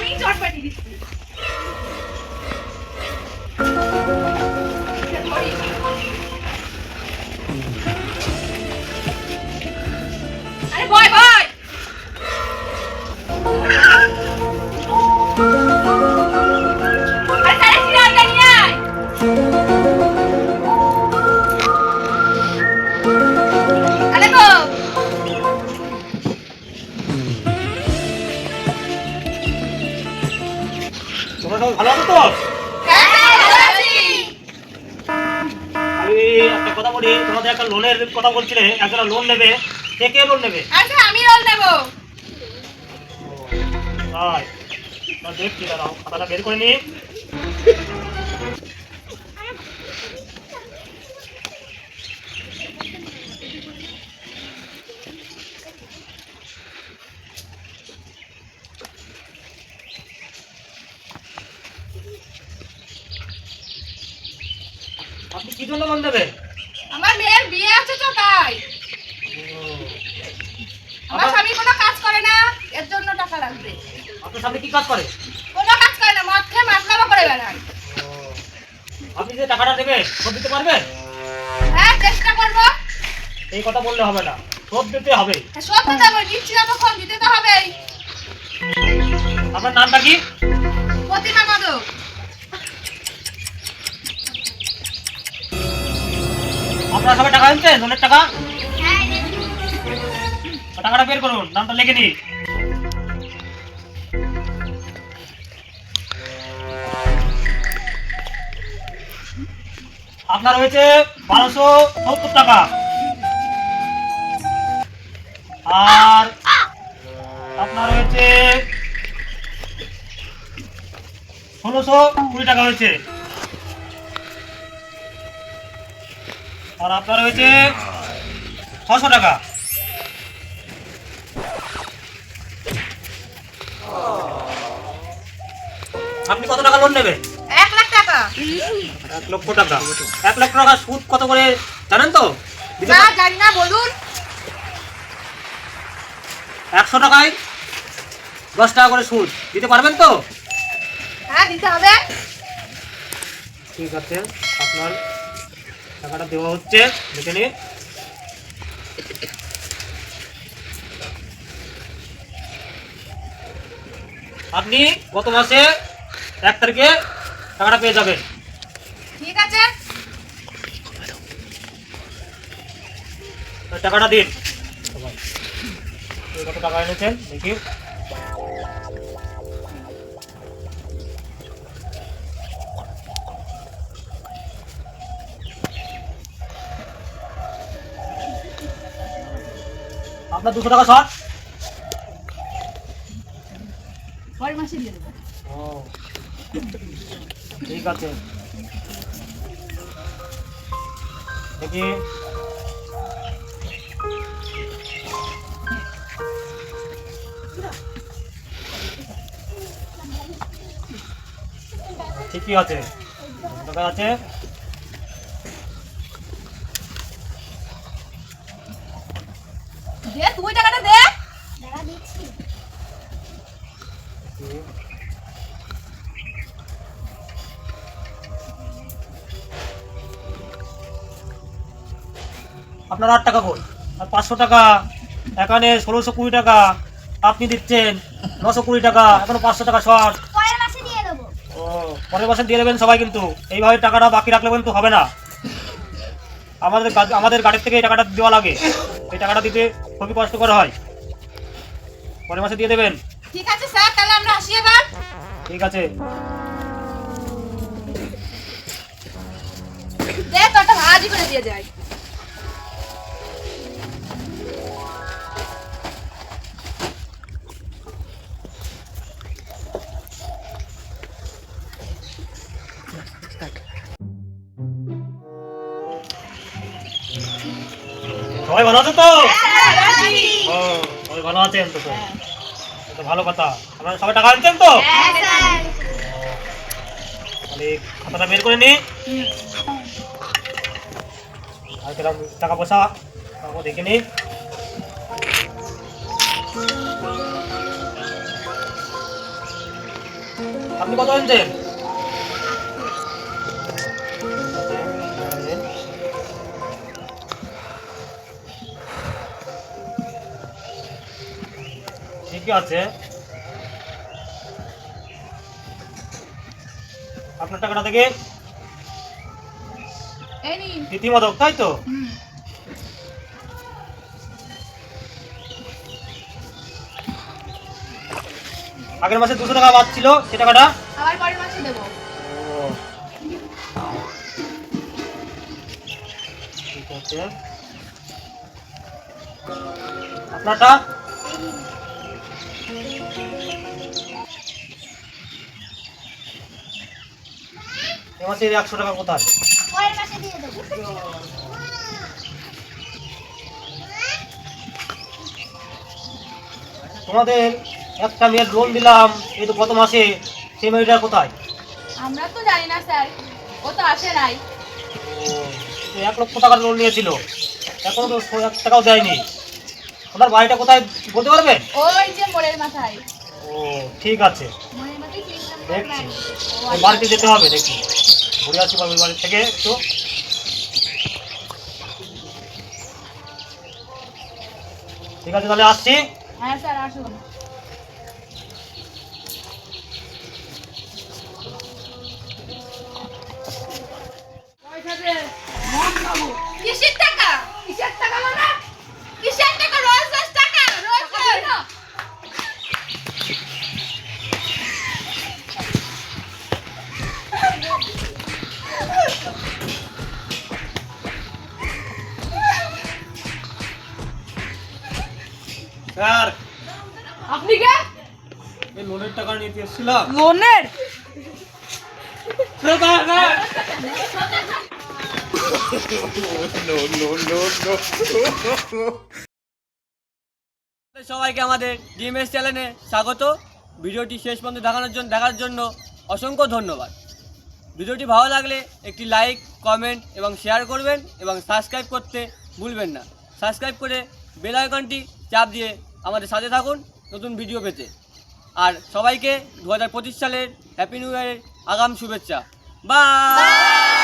আমি চট পাঠিয়ে দিচ্ছি। আরে বয় বয়। আরে তারে সিরিয়ালটা নিয়ে আয়। আরে গো তোমরা সবাই ভালো আছো তো? হ্যাঁ ভালো আছি। আমি একটা কথা বলি, তোমাদের একটা লোনের কথা বলছিলে, একজনা লোন নেবে। কে লোন নেবে? আচ্ছা আমি রোল নেব। তাই দেখছি, দাঁড়াও খাতাটা বের করে নি। আপনি কি জন্য লোন নেবে? আমার মেয়ের বিয়ে আছে তো তাই। আমার স্বামী কোনো কাজ করে না, এর জন্য টাকা লাগবে। আপনার সামনে কি কাজ করে? কোনো কাজ করে না, মদ খেয়ে মাতলামো করে বেড়ায়। আপনি যে টাকাটা দেবেন শোধ দিতে পারবেন? হ্যাঁ চেষ্টা করবো। এই কথা বললে হবে না, শোধ দিতে হবে। শোধ তো দেবো, দিচ্ছি যখন দিতে তো হবেই। আপনার নামটা কি? প্রতিমা মাদক। আপনারা সবাই টাকা আনছেন, লোনের টাকা? হ্যাঁ টাকাটা বের করুন, নামটা লিখে নিই। আপনার হয়েছে 1270 টাকা, আর আপনার হয়েছে 1620 টাকা হয়েছে, আর আপনার হয়েছে 600 টাকা। আপনি কত টাকা লোন নেবেন? 1 লাখ টাকা। 1 লক্ষ টাকা। 1 লক্ষ টাকা সুদ কত করে জানেন তো? না জানি না, বলুন। 100 টাকায় 10 টাকা করে সুদ দিতে পারবেন তো? হ্যাঁ দিতে হবে। ঠিক আছে, আপনার টাকাটা দেওয়া হচ্ছে, দেখে নিন। আপনি গত মাসে 1 তারিখে টাকাটা পেয়ে যাবেন। ঠিক আছে। টাকাটা দিন। কত টাকা এনেছেন দেখি। আপনার 200 টাকা শর্ট। পরের মাসে দিয়ে দেবো। ও ঠিক আছে, দেখি। ঠিকই আছে, টাকা আছে। দে তুই টাকাটা দে। টাকা দিচ্ছি। আপনার 8 টাকা কই? আর 500 টাকা এখানে, 1620 টাকা আপনি দিচ্ছেন, 920 টাকা, এখনো 500 টাকা শর্ট। পরের মাসে দিয়ে দেবো। ও পরের মাসে দিয়ে দেবেন সবাই, কিন্তু এইভাবে টাকাটা বাকি রাখলে কিন্তু হবে না। আমাদের গাড়ির থেকে এই টাকাটা দেওয়া লাগে, এই টাকাটা দিতে খুবই কষ্টকর হয়। পরের মাসে দিয়ে দেবেন। ঠিক আছে স্যার, তাহলে আমরা আসি এবার। ঠিক আছে। দে তোরটা ভাজি করে দিয়ে যাই। সবাই ভালো আছে তো? হ্যাঁ ও সবাই ভালো আছেন তো? তো ভালো কথা। আপনারা সবাই টাকা আনছেন তো? স্যার। তাহলে খাতাটা বের করে নি। আর কিরকম টাকা পয়সা দেখে নি। আপনি কত আনছেন? ঠিকই আছে, আপনার টাকাটা থেকে এই নিন। রীতিমাদক, তাই তো? হুম। আগের মাসে 200 টাকা বাদ ছিল, সে টাকাটা আবার পরের মাসে দেবো। ঠিক আছে, আপনারটা এ মাসে 100 টাকা কোথায়? পরের মাসে দিয়ে দেবো। তোমাদের একটা মেয়ের লোন দিলাম এই তো গত মাসে, সেই মেয়েটা কোথায়? আমরা তো জানি না স্যার, ও তো আসে নাই। ও, 1 লক্ষ টাকার লোন নিয়েছিল, এখনো তো 1 টাকাও দেয়নি। ওনার বাড়িটা কোথায় বলতে পারবেন? ওই যে মোড়ের মাথায়। ও ঠিক আছে, মোড়ের মাথায় তিন নম্বর দেখছি। ব্যাংক। ও ওই আচ্ছা। বাড়িতে যেতে হবে, দেখি ঘুরে আসি ওই বাড়ি থেকে একটু। ঠিক আছে, তাহলে আসছি। হ্যাঁ স্যার, আসুন। কিসের টাকা? কিসের টাকা মানে? কিসের টাকা? রোজ রোজ টাকা, রোজ রোজ। স্যার, আপনি কে? এই লোনের টাকা নিতে এসেছিলাম। লোনের? সবাইকে আমাদের ডিএমএস চ্যানেলে স্বাগত। ভিডিওটি শেষ পর্যন্ত দেখার জন্য অসংখ্য ধন্যবাদ। ভিডিওটি ভালো লাগলে একটি লাইক, কমেন্ট এবং শেয়ার করবেন এবং সাবস্ক্রাইব করতে ভুলবেন না। সাবস্ক্রাইব করে বেল আইকনটি চাপ দিয়ে আমাদের সাথে থাকুন নতুন ভিডিও পেতে। আর সবাইকে 2025 সালের হ্যাপি নিউ ইয়ারের আগাম শুভেচ্ছা। বাই।